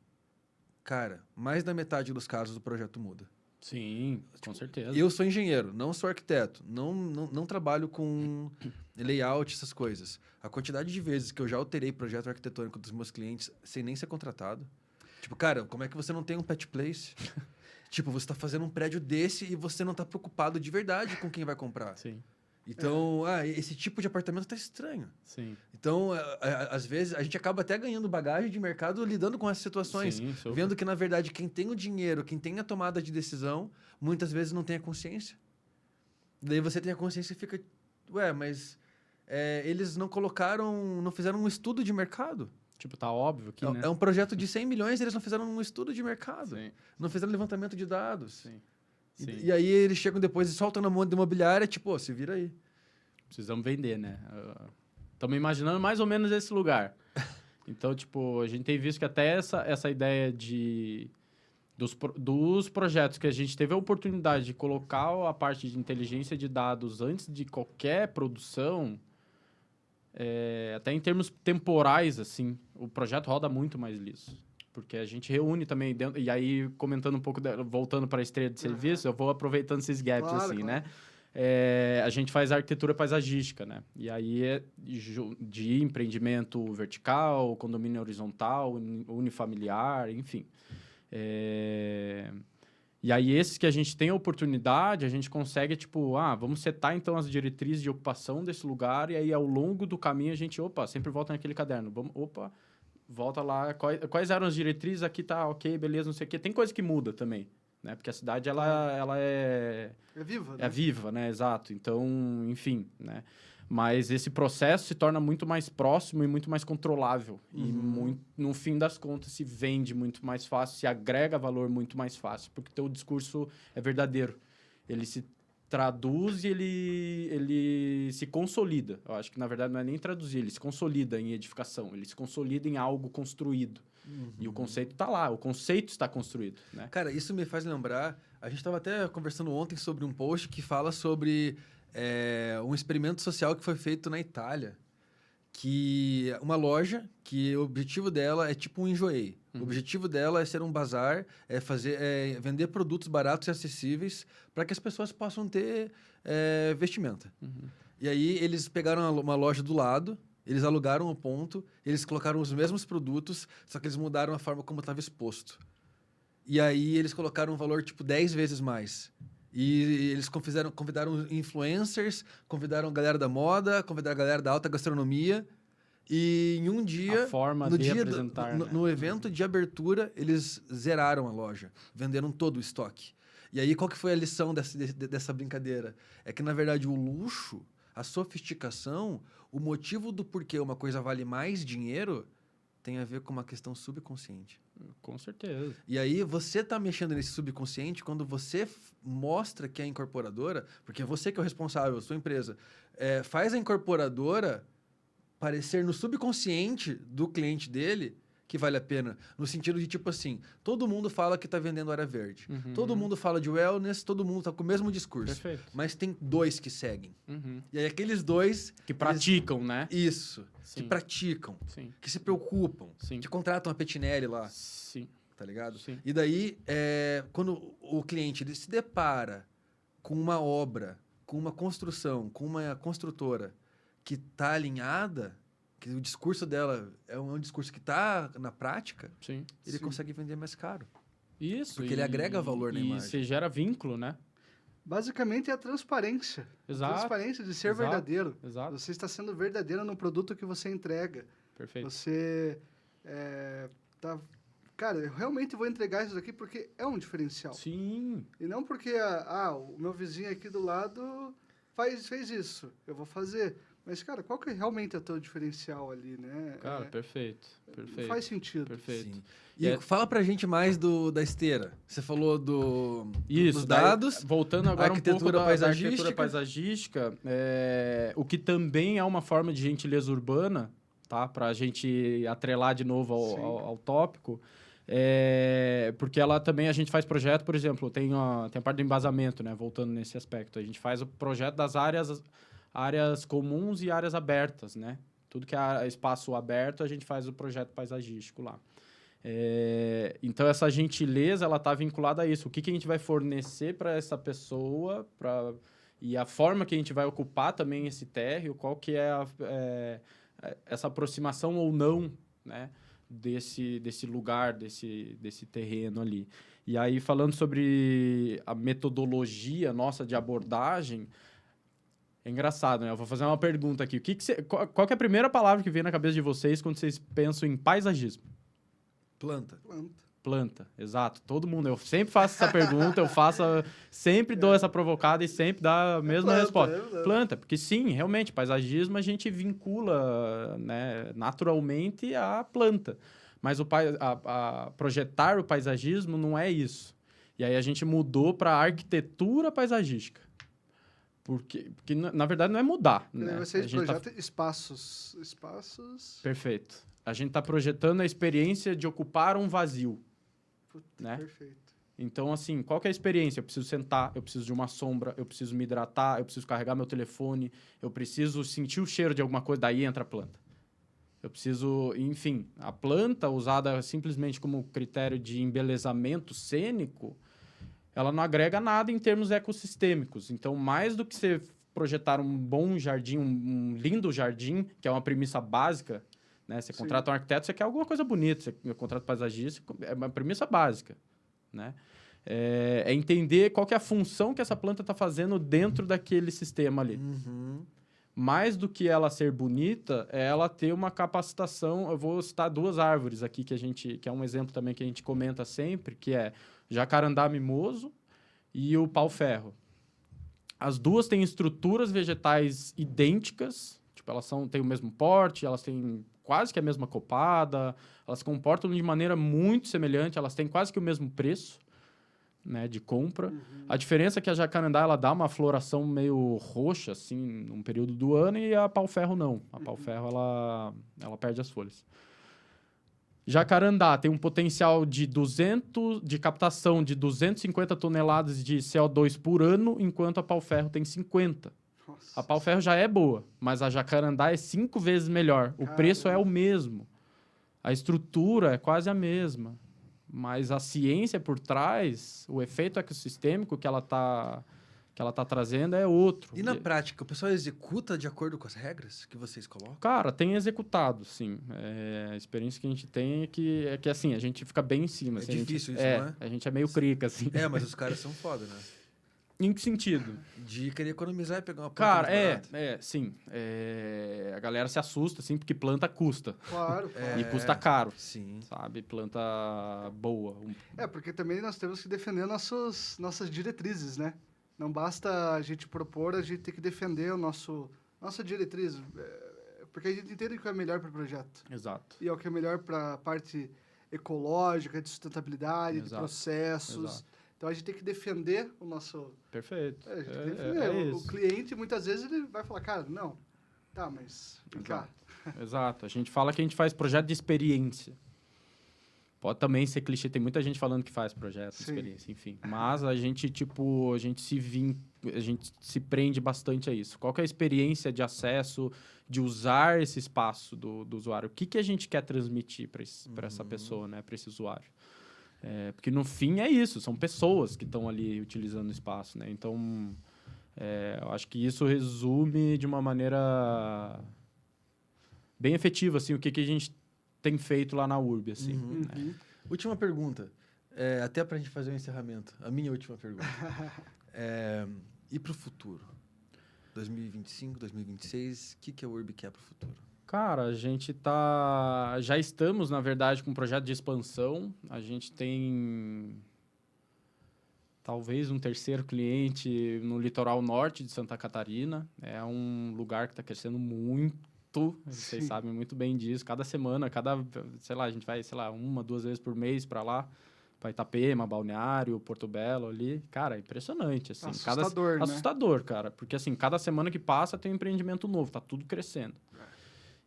cara, mais da metade dos casos o projeto muda. Sim, com certeza. Eu sou engenheiro, não sou arquiteto, não trabalho com layout, essas coisas. A quantidade de vezes que eu já alterei projeto arquitetônico dos meus clientes sem nem ser contratado. Tipo, cara, como é que você não tem um pet place? Tipo, você está fazendo um prédio desse e você não está preocupado de verdade com quem vai comprar. Sim. Então, esse tipo de apartamento tá estranho. Sim. Então, às vezes, a gente acaba até ganhando bagagem de mercado lidando com essas situações. Sim, super. Vendo que, na verdade, quem tem o dinheiro, quem tem a tomada de decisão, muitas vezes não tem a consciência. Daí você tem a consciência e fica... mas eles não fizeram um estudo de mercado. Tipo, tá óbvio que, né? É um projeto de 100 milhões, eles não fizeram um estudo de mercado. Sim. Não fizeram levantamento de dados. Sim. E aí eles chegam depois e soltam na mão da imobiliária, tipo, se vira aí. Precisamos vender, né? Estamos imaginando mais ou menos esse lugar. Então, tipo, a gente tem visto que até essa ideia dos projetos que a gente teve a oportunidade de colocar a parte de inteligência de dados antes de qualquer produção, até em termos temporais, assim, o projeto roda muito mais liso. Porque a gente reúne também dentro... E aí, comentando um pouco, voltando para a esteira de serviço, eu vou aproveitando esses gaps, Claro, assim, claro. né? A gente faz arquitetura paisagística, né? E aí é de empreendimento vertical, condomínio horizontal, unifamiliar, enfim. E aí, esses que a gente tem a oportunidade, a gente consegue, tipo, vamos setar, então, as diretrizes de ocupação desse lugar, e aí, ao longo do caminho, a gente, sempre volta naquele caderno. Volta lá, quais eram as diretrizes, aqui tá, ok, beleza, não sei o quê. Tem coisa que muda também, né? Porque a cidade, ela é... É viva, né? É viva, né? Exato. Então, enfim, né? Mas esse processo se torna muito mais próximo e muito mais controlável. Uhum. E, no fim das contas, se vende muito mais fácil, se agrega valor muito mais fácil, porque o teu discurso é verdadeiro. Ele se traduz e ele se consolida. Eu acho que, na verdade, não é nem traduzir, ele se consolida em edificação, ele se consolida em algo construído. Uhum. E o conceito está lá, o conceito está construído, né? Cara, isso me faz lembrar... A gente estava até conversando ontem sobre um post que fala sobre um experimento social que foi feito na Itália. Que uma loja, que o objetivo dela é tipo um enjoei. O objetivo dela é ser um bazar, vender produtos baratos e acessíveis para que as pessoas possam ter vestimenta. E aí eles pegaram uma loja do lado, eles alugaram o ponto, eles colocaram os mesmos produtos, só que eles mudaram a forma como estava exposto. E aí eles colocaram um valor tipo 10 vezes mais. E eles convidaram influencers, convidaram a galera da moda, convidaram a galera da alta gastronomia. E em um dia, A forma no de dia apresentar, né? no evento de abertura, eles zeraram a loja, venderam todo o estoque. E aí qual que foi a lição dessa brincadeira? É que, na verdade, o luxo, a sofisticação, o motivo do porquê uma coisa vale mais dinheiro tem a ver com uma questão subconsciente. Com certeza. E aí você está mexendo nesse subconsciente quando você mostra que é incorporadora, porque é você que é o responsável, a sua empresa, faz a incorporadora parecer no subconsciente do cliente dele que vale a pena. No sentido de, tipo assim, todo mundo fala que está vendendo área verde. Todo mundo fala de wellness, todo mundo está com o mesmo discurso. Perfeito. Mas tem 2 que seguem. E aí aqueles 2... Que praticam, né? Isso. Sim. Que praticam. Sim. Que se preocupam. Sim. Que contratam a Petinelli lá. Sim. Tá ligado? Sim. E daí, quando o cliente ele se depara com uma obra, com uma construção, com uma construtora que está alinhada, que o discurso dela é um discurso que está na prática, Sim. ele consegue vender mais caro. Isso. Porque ele agrega valor na imagem. E você gera vínculo, né? Basicamente é a transparência. Exato. A transparência de ser Exato. verdadeiro. Exato. Você está sendo verdadeiro no produto que você entrega. Perfeito. Você tá... Cara, eu realmente vou entregar isso daqui porque é um diferencial. Sim. E não porque, o meu vizinho aqui do lado fez isso, eu vou fazer. Mas, cara, qual que realmente é o teu diferencial ali, né? Cara, perfeito. Perfeito. Faz sentido. Perfeito. Sim. E fala pra gente mais da esteira. Você falou Isso, dos dados. Voltando agora um pouco arquitetura da paisagística. arquitetura paisagística, o que também é uma forma de gentileza urbana, tá? Para a gente atrelar de novo ao tópico, porque ela também, a gente faz projeto, por exemplo, tem a parte do embasamento, né? Voltando nesse aspecto. A gente faz o projeto das áreas comuns e áreas abertas, né? Tudo que é espaço aberto, a gente faz o projeto paisagístico lá. Então, essa gentileza, ela está vinculada a isso. O que a gente vai fornecer para essa pessoa, e a forma que a gente vai ocupar também esse térreo, qual que é essa aproximação ou não, né, desse lugar, desse terreno ali. E aí, falando sobre a metodologia nossa de abordagem, é engraçado, né? Eu vou fazer uma pergunta aqui. Qual que é a primeira palavra que vem na cabeça de vocês quando vocês pensam em paisagismo? Planta. Planta, exato. Todo mundo. Eu sempre faço essa pergunta, sempre dou essa provocada e sempre dá a mesma resposta. Planta, porque sim, realmente, paisagismo a gente vincula, né, naturalmente à planta. Mas projetar o paisagismo não é isso. E aí a gente mudou para arquitetura paisagística. Porque, na verdade, não é mudar. Né? Vocês projetam espaços. Perfeito. A gente está projetando a experiência de ocupar um vazio. Puta, né? Perfeito. Então, assim, qual que é a experiência? Eu preciso sentar, eu preciso de uma sombra, eu preciso me hidratar, eu preciso carregar meu telefone, eu preciso sentir o cheiro de alguma coisa, daí entra a planta. Eu preciso, enfim, a planta usada simplesmente como critério de embelezamento cênico, ela não agrega nada em termos ecossistêmicos. Então, mais do que você projetar um bom jardim, um lindo jardim, que é uma premissa básica, né? Você contrata um arquiteto, você quer alguma coisa bonita, você contrata um paisagista, é uma premissa básica, né? É entender qual que é a função que essa planta está fazendo dentro daquele sistema ali. Uhum. Mais do que ela ser bonita, é ela ter uma capacitação. Eu vou citar 2 árvores aqui que é um exemplo também que a gente comenta sempre, que é jacarandá mimoso e o pau-ferro. As duas têm estruturas vegetais idênticas, tipo, elas têm o mesmo porte, elas têm quase que a mesma copada, elas se comportam de maneira muito semelhante, elas têm quase que o mesmo preço, né, de compra. Uhum. A diferença é que a jacarandá ela dá uma floração meio roxa, assim, num período do ano, e a pau-ferro não. A pau-ferro, ela perde as folhas. Jacarandá tem um potencial de captação de 250 toneladas de CO2 por ano, enquanto a pau-ferro tem 50. Nossa. A pau-ferro já é boa, mas a jacarandá é 5 vezes melhor. O preço é o mesmo. A estrutura é quase a mesma. Mas a ciência por trás, o efeito ecossistêmico que ela tá trazendo é outro. E na prática, o pessoal executa de acordo com as regras que vocês colocam? Cara, tem executado, sim. A experiência que a gente tem é que assim, a gente fica bem em cima. É assim, difícil isso, não é? A gente é meio crica, assim. Mas os caras são foda, né? Em que sentido? De querer economizar e pegar uma planta Cara, mais barata. sim. A galera se assusta, assim, porque planta custa. Claro. E custa caro. Sim. Sabe? Planta boa. Porque também nós temos que defender nossas diretrizes, né? Não basta a gente propor, a gente tem que defender nossa diretriz. Porque a gente entende o que é melhor para o projeto. Exato. E é o que é melhor para a parte ecológica, de sustentabilidade, de processos. Exato. Então, a gente tem que defender o nosso... Perfeito. A gente tem que defender. O cliente, muitas vezes, ele vai falar, cara, não. Tá, mas vem cá. Exato. A gente fala que a gente faz projeto de experiência. Pode também ser clichê. Tem muita gente falando que faz projeto de experiência, enfim. Mas a gente se prende bastante a isso. Qual que é a experiência de acesso, de usar esse espaço do usuário? O que a gente quer transmitir para essa pessoa, né? Para esse usuário? Porque no fim é isso, são pessoas que estão ali utilizando o espaço, né? Então, eu acho que isso resume de uma maneira bem efetiva, assim, o que a gente tem feito lá na URB, assim. Última pergunta, até para a gente fazer um encerramento, a minha última pergunta. E para o futuro? 2025, 2026, o que a Urb quer para o futuro? Cara, a gente já estamos, na verdade, com um projeto de expansão. A gente tem talvez um terceiro cliente no litoral norte de Santa Catarina. É um lugar que está crescendo muito. Vocês sabem muito bem disso. Cada semana, sei lá, a gente vai, sei lá, 1, 2 vezes por mês para lá. Para Itapema, Balneário, Porto Belo ali. Cara, é impressionante, assim. Assustador, né? Assustador, cara. Porque, assim, cada semana que passa tem um empreendimento novo. Tá tudo crescendo.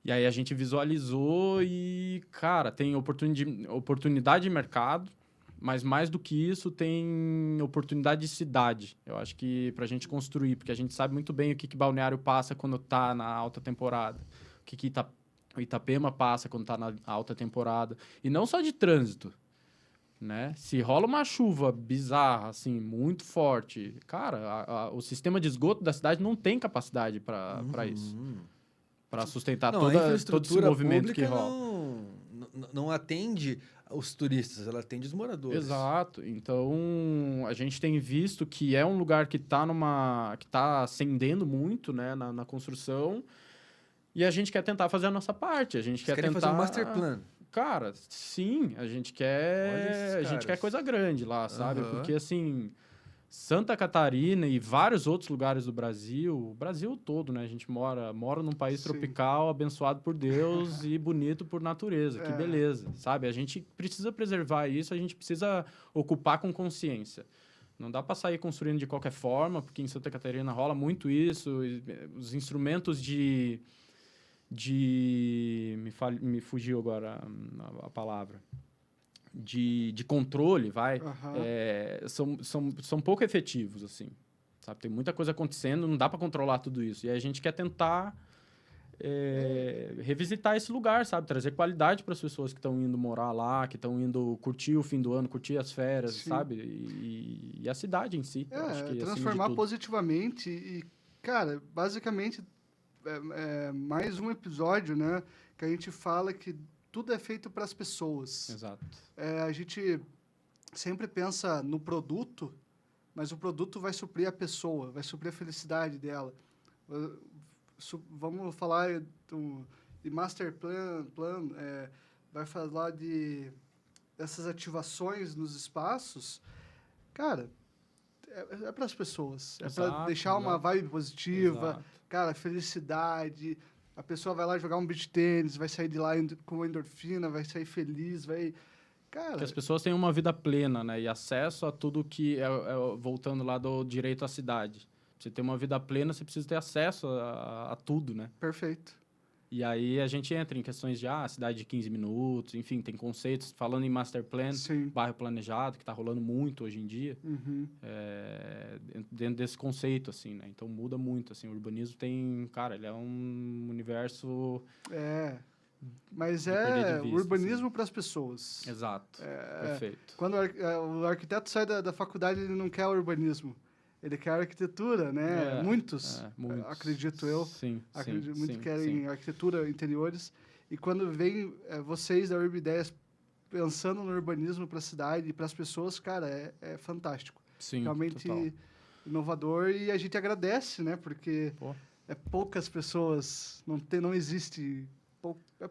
E aí a gente visualizou e, cara, tem oportunidade de mercado, mas mais do que isso, tem oportunidade de cidade. Eu acho que pra gente construir, porque a gente sabe muito bem o que Balneário passa quando tá na alta temporada. O que Itapema passa quando tá na alta temporada. E não só de trânsito. Né? Se rola uma chuva bizarra, assim, muito forte, cara, o sistema de esgoto da cidade não tem capacidade para isso. Para sustentar todo esse movimento que rola. Não atende os turistas, ela atende os moradores. Exato. Então, a gente tem visto que é um lugar que tá ascendendo muito, né, na construção, e a gente quer tentar fazer a nossa parte. Vocês querem fazer um master plan? Cara, sim, a gente quer coisa grande lá, sabe? Porque, assim, Santa Catarina e vários outros lugares do Brasil, o Brasil todo, né? A gente mora num país tropical, abençoado por Deus e bonito por natureza. Que beleza, sabe? A gente precisa preservar isso, a gente precisa ocupar com consciência. Não dá para sair construindo de qualquer forma, porque em Santa Catarina rola muito isso. Os instrumentos me fugiu agora a palavra, de controle, são pouco efetivos, assim, sabe? Tem muita coisa acontecendo, não dá para controlar tudo isso. E a gente quer tentar revisitar esse lugar, sabe? Trazer qualidade para as pessoas que estão indo morar lá, que estão indo curtir o fim do ano, curtir as férias, sabe? E a cidade em si. Eu acho que, transformar positivamente e, cara, basicamente... mais um episódio, né, que a gente fala que tudo é feito para as pessoas. Exato. A gente sempre pensa no produto, mas o produto vai suprir a pessoa, vai suprir a felicidade dela. Vamos falar de master plan, vai falar dessas ativações nos espaços. Cara, é para as pessoas. É para deixar uma vibe positiva. Exato. Cara, felicidade. A pessoa vai lá jogar um beach tênis, vai sair de lá com endorfina, vai sair feliz, vai... Cara... Que as pessoas tenham uma vida plena, né? E acesso a tudo que... voltando lá do direito à cidade. Pra você ter uma vida plena, você precisa ter acesso a tudo, né? Perfeito. E aí a gente entra em questões de cidade de 15 minutos, enfim, tem conceitos, falando em master plan, bairro planejado, que está rolando muito hoje em dia, dentro desse conceito, assim, né? Então muda muito, assim, o urbanismo tem, cara, ele é um universo... Mas o urbanismo para as pessoas. Exato, perfeito. Quando o arquiteto sai da faculdade, ele não quer o urbanismo. Ele quer arquitetura, né? Muitos, acredito eu. Sim, muitos querem arquitetura, interiores. E quando vem vocês da Urb Ideias pensando no urbanismo para a cidade e para as pessoas, cara, é fantástico. Sim, realmente total. Inovador, e a gente agradece, né? Porque poucas pessoas, não existe...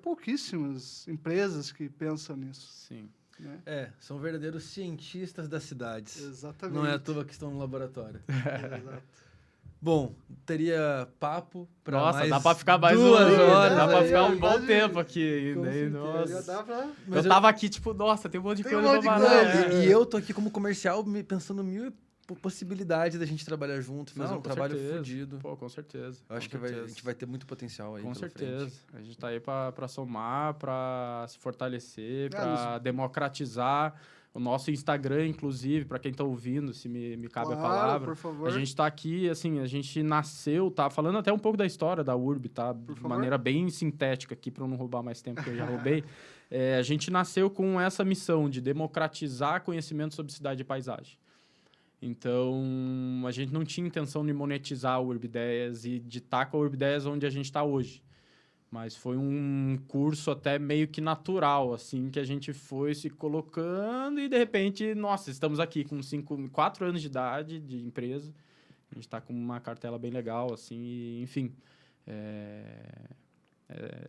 pouquíssimas empresas que pensam nisso. Sim. Né? São verdadeiros cientistas das cidades. Exatamente. Não é à toa que estão no laboratório. Exato. Bom, teria papo para mais dá para ficar mais 2 horas. Dá para ficar um bom tempo aqui ainda, hein? Nossa. Eu tava aqui, tipo, nossa, tem um monte de coisa pra falar. E eu tô aqui como comercial pensando mil possibilidades da gente trabalhar junto, fazer um trabalho fodido. Pô, com certeza. Eu acho que a gente vai ter muito potencial aí. Com certeza. A gente tá aí pra somar, pra se fortalecer, pra democratizar o nosso Instagram, inclusive, para quem tá ouvindo, se me cabe a palavra. Por favor. A gente tá aqui, assim, a gente nasceu, tá falando até um pouco da história da Urb, tá? De maneira bem sintética aqui, para eu não roubar mais tempo que eu já roubei. A gente nasceu com essa missão de democratizar conhecimento sobre cidade e paisagem. Então, a gente não tinha intenção de monetizar a Urb Ideias e de estar com a Urb Ideias onde a gente está hoje. Mas foi um curso até meio que natural, assim, que a gente foi se colocando e, de repente, nossa, estamos aqui com 4 anos de idade de empresa. A gente está com uma cartela bem legal, assim, e, enfim.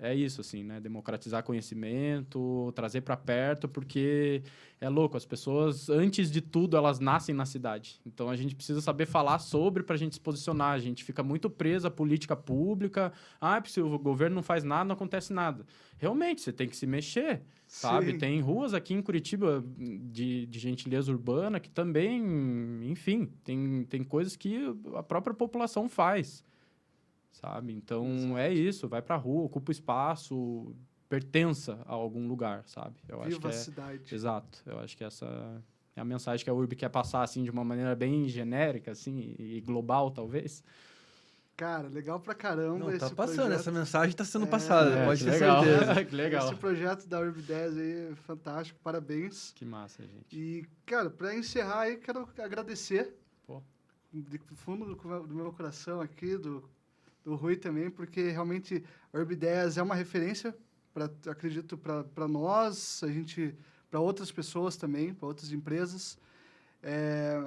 É isso, assim, né? Democratizar conhecimento, trazer para perto, porque é louco, as pessoas, antes de tudo, elas nascem na cidade. Então, a gente precisa saber falar sobre para a gente se posicionar. A gente fica muito preso à política pública. Se o governo não faz nada, não acontece nada. Realmente, você tem que se mexer, sabe? Sim. Tem ruas aqui em Curitiba de gentileza urbana que também, enfim, tem coisas que a própria população faz. Sabe? Então, é isso. Vai pra rua, ocupa o espaço, pertença a algum lugar, sabe? Eu acho que Viva a cidade. Exato. Eu acho que essa é a mensagem que a URB quer passar, assim, de uma maneira bem genérica, assim, e global, talvez. Cara, legal pra caramba Não, esse tá passando, projeto. essa mensagem tá sendo passada, pode que ter legal. certeza. Que legal. Esse projeto da Urb 10 aí é fantástico, parabéns. Que massa, gente. E, cara, pra encerrar aí, quero agradecer Pô. do fundo do meu coração aqui, do Rui também, porque realmente a Urb 10 é uma referência, acredito, para nós, para outras pessoas também, para outras empresas.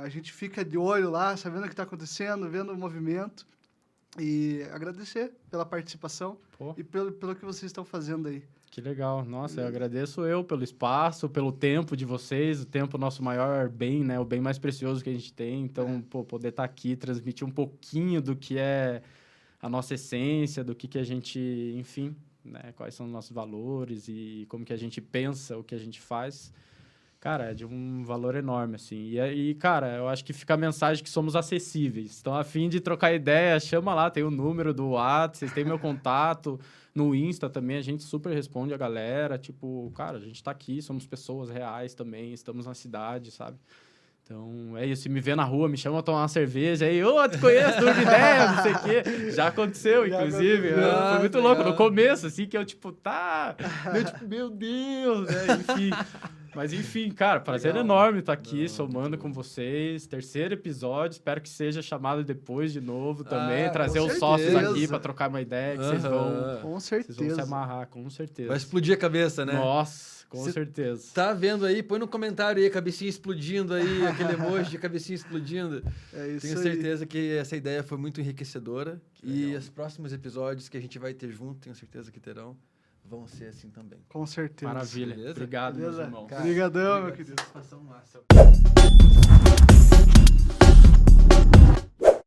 A gente fica de olho lá, sabendo o que está acontecendo, vendo o movimento. E agradecer pela participação e pelo que vocês estão fazendo aí. Que legal. Nossa, eu agradeço pelo espaço, pelo tempo de vocês, o tempo nosso maior bem, né? O bem mais precioso que a gente tem. Então, poder estar aqui, transmitir um pouquinho do que é a nossa essência, do que a gente, enfim, né? Quais são os nossos valores e como que a gente pensa o que a gente faz. Cara, é de um valor enorme, assim. E aí, cara, eu acho que fica a mensagem que somos acessíveis. Estão a fim de trocar ideia, chama lá, tem o número do WhatsApp, vocês têm meu contato. No Insta também, a gente super responde a galera. Tipo, cara, a gente tá aqui, somos pessoas reais também, estamos na cidade, sabe? Então, é isso. Se me vê na rua, me chama pra tomar uma cerveja. Aí, te conheço, do ideia, não sei o quê. Já aconteceu, inclusive. Foi muito louco. No começo, assim, que eu, tipo, meu Deus, né? Enfim. Mas, enfim, cara, prazer enorme estar aqui, somando com vocês. 3º episódio. Espero que seja chamado depois de novo também. Trazer os sócios aqui pra trocar uma ideia, que vocês vão... Com certeza. Vocês vão se amarrar, com certeza. Vai explodir a cabeça, né? Nossa, com certeza. Tá vendo aí? Põe no comentário aí, cabecinha explodindo aí, aquele emoji de cabecinha explodindo. É isso Tenho aí. certeza que essa ideia foi muito enriquecedora. E os próximos episódios que a gente vai ter junto, tenho certeza que terão, vão ser assim também. Com certeza. Maravilha. Beleza? Obrigado, meus Beleza. irmãos. Obrigadão, meu querido. Satisfação massa.